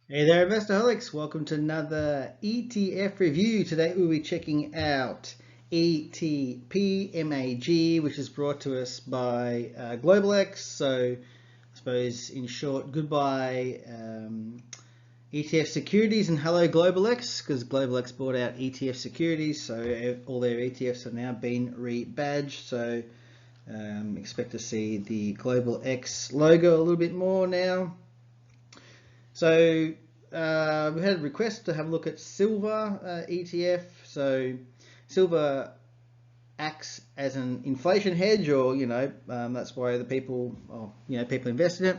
Hey there, Investorholics. Welcome to another ETF review. Today we'll be checking out ETPMAG, which is brought to us by GlobalX. So, I suppose in short, goodbye ETF securities and hello GlobalX, because GlobalX bought out ETF securities. So all their ETFs have now been rebadged. So expect to see the GlobalX logo a little bit more now. So we had a request to have a look at Silver ETF. So Silver acts as an inflation hedge, or that's why the people, people invest in it.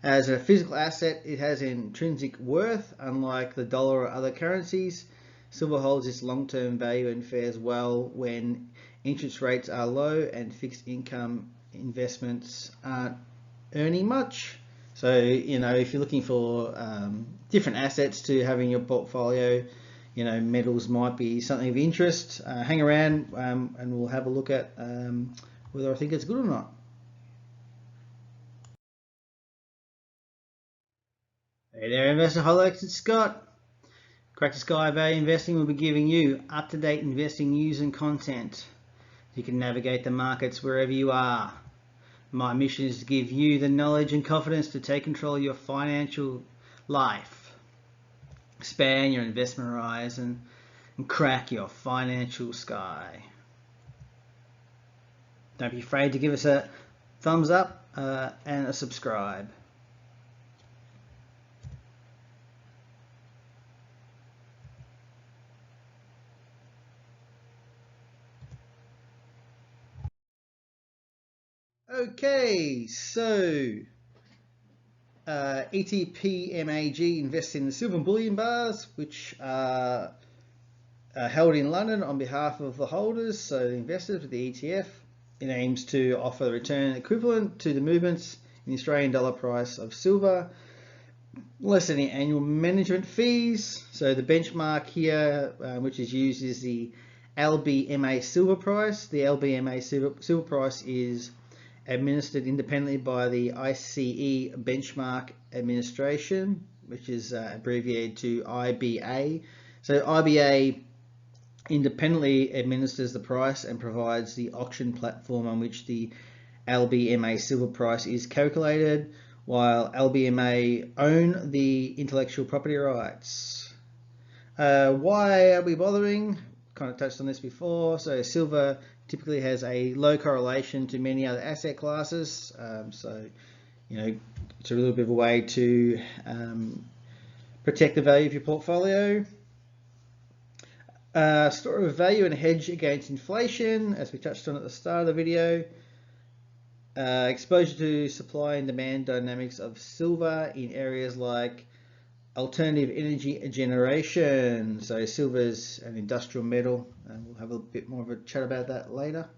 As a physical asset, it has intrinsic worth, unlike the dollar or other currencies. Silver holds its long-term value and fares well when interest rates are low and fixed income investments aren't earning much. So, if you're looking for different assets to have in your portfolio, metals might be something of interest. Hang around and we'll have a look at whether I think it's good or not. Hey there, Investorholics, it's Scott. KrackTheSky Value Investing will be giving you up-to-date investing news and content. You can navigate the markets wherever you are. My mission is to give you the knowledge and confidence to take control of your financial life, expand your investment horizon, and crack your financial sky. Don't be afraid to give us a thumbs up and a subscribe. Okay, so ETPMAG invests in the silver bullion bars, which are held in London on behalf of the holders, so the investors with the ETF. It aims to offer a return equivalent to the movements in the Australian dollar price of silver, less than the annual management fees. So the benchmark here, which is used, is the LBMA Silver Price. The LBMA Silver Price is administered independently by the ICE Benchmark Administration, which is abbreviated to IBA. So IBA independently administers the price and provides the auction platform on which the LBMA Silver Price is calculated, while LBMA own the intellectual property rights. Why are we bothering? Kind of touched on this before. So silver typically has a low correlation to many other asset classes. So it's a little bit of a way to protect the value of your portfolio. Store of value and hedge against inflation, as we touched on at the start of the video. Exposure to supply and demand dynamics of silver in areas like alternative energy generation. So silver is an industrial metal, and we'll have a bit more of a chat about that later.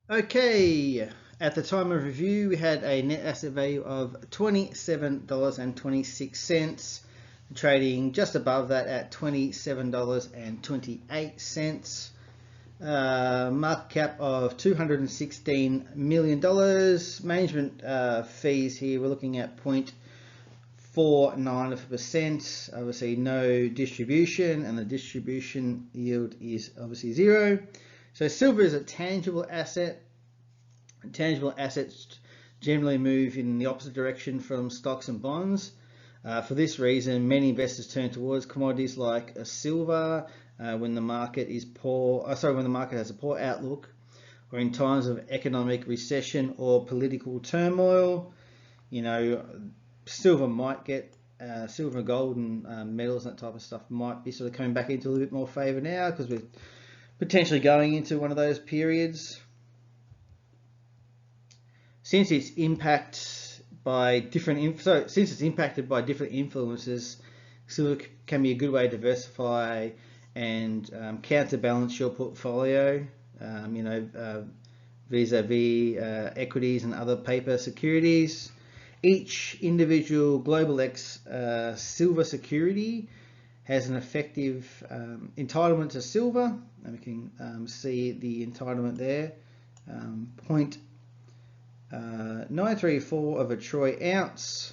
Okay, at the time of review, we had a net asset value of $27.26, trading just above that at $27.28. Market cap of $216 million. Management fees here, we're looking at 0.49%. Obviously no distribution, and the distribution yield is obviously zero. So silver is a tangible asset. Tangible assets generally move in the opposite direction from stocks and bonds. For this reason, many investors turn towards commodities like silver when the market is poor. When the market has a poor outlook, or in times of economic recession or political turmoil. Silver might get silver, gold, and metals, that type of stuff might be sort of coming back into a little bit more favour now because we're potentially going into one of those periods. Since it's impacted by different influences, silver can be a good way to diversify and counterbalance your portfolio. Vis-a-vis equities and other paper securities. Each individual GlobalX silver security has an effective entitlement to silver, and we can see the entitlement there, 934 of a troy ounce.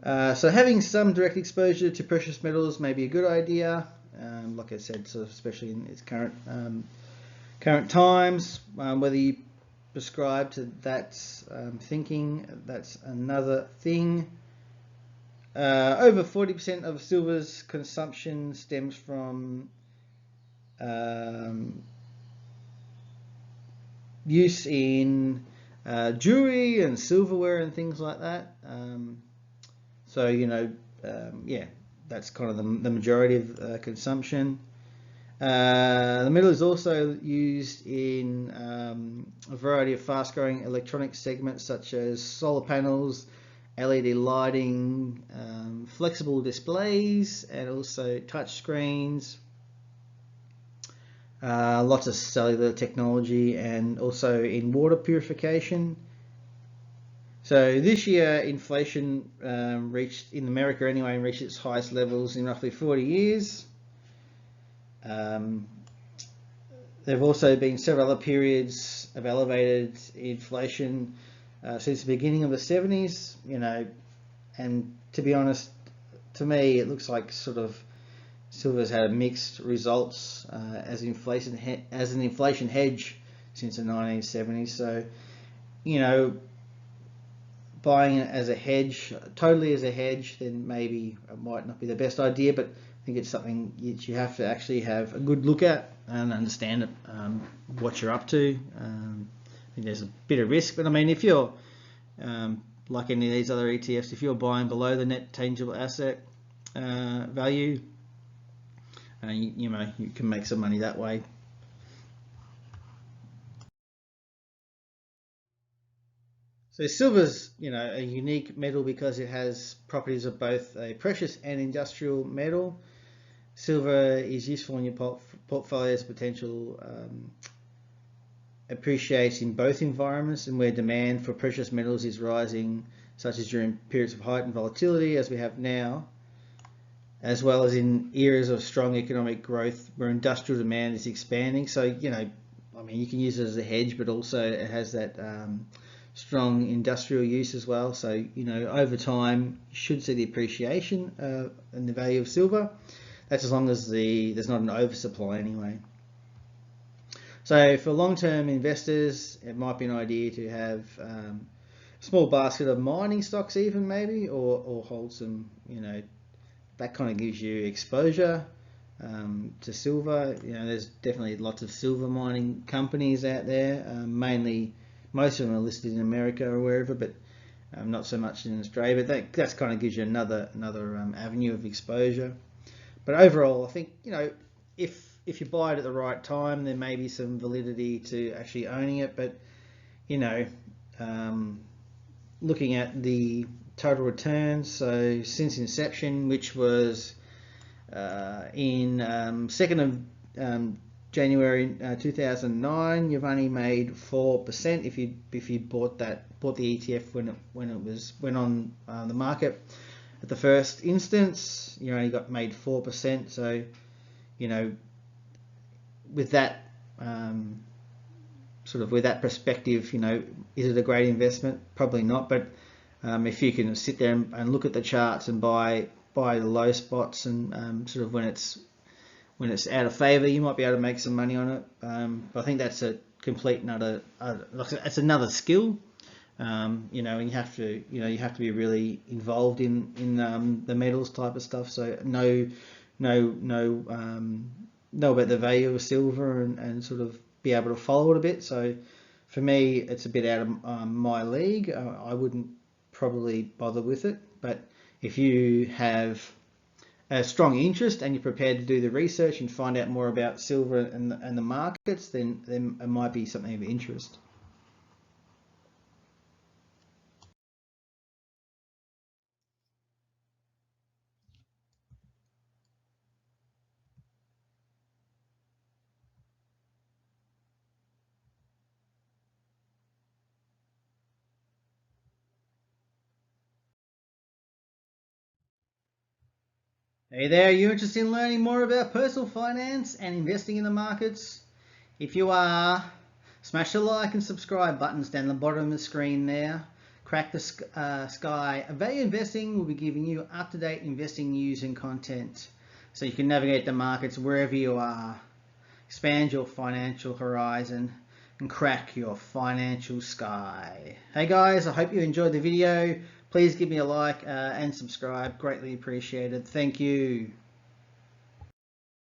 So having some direct exposure to precious metals may be a good idea. Like I said, so especially in its current times. Whether you prescribe to that thinking, that's another thing. Over 40% of silver's consumption stems from use in jewelry and silverware and things like that. So, yeah, that's kind of the majority of consumption. The metal is also used in a variety of fast-growing electronic segments such as solar panels, LED lighting, flexible displays, and also touch screens. Lots of cellular technology, and also in water purification. So this year, inflation reached, in America anyway, reached its highest levels in roughly 40 years. There have also been several other periods of elevated inflation since the beginning of the 70s, and to be honest, to me, it looks like sort of silver's had mixed results as an inflation hedge since the 1970s. So, buying it as a hedge, totally as a hedge, then maybe it might not be the best idea, but I think it's something that you have to actually have a good look at and understand what you're up to. I think there's a bit of risk, but I mean, if you're like any of these other ETFs, if you're buying below the net tangible asset value, you can make some money that way. So silver's, a unique metal because it has properties of both a precious and industrial metal. Silver is useful in your portfolio's potential appreciates in both environments, and where demand for precious metals is rising, such as during periods of heightened volatility as we have now, as well as in areas of strong economic growth where industrial demand is expanding. So, I mean, you can use it as a hedge, but also it has that strong industrial use as well. So, over time, you should see the appreciation in the value of silver. That's as long as there's not an oversupply anyway. So for long-term investors, it might be an idea to have a small basket of mining stocks even maybe, or hold some, that kind of gives you exposure to silver. There's definitely lots of silver mining companies out there, most of them are listed in America or wherever, but not so much in Australia. But that kind of gives you another avenue of exposure. But overall, I think if you buy it at the right time, there may be some validity to actually owning it. But looking at the total returns, so since inception, which was in 2nd of January 2009, you've only made 4% if you bought the ETF when it went on the market at the first instance. You only made 4%. So with that with that perspective, is it a great investment? Probably not. But if you can sit there and look at the charts and buy the low spots and when it's out of favor, you might be able to make some money on it. But I think that's a complete it's another skill. And you have to be really involved in the metals type of stuff. So know about the value of silver and sort of be able to follow it a bit. So for me, it's a bit out of my league. I wouldn't probably bother with it. But if you have a strong interest and you're prepared to do the research and find out more about silver and the markets, then it might be something of interest. Hey there, are you interested in learning more about personal finance and investing in the markets? If you are, smash the like and subscribe buttons down the bottom of the screen there. Crack the Sky Value Investing will be giving you up-to-date investing news and content so you can navigate the markets wherever you are, expand your financial horizon and crack your financial sky. Hey guys, I hope you enjoyed the video. Please give me a like and subscribe, greatly appreciated. Thank you.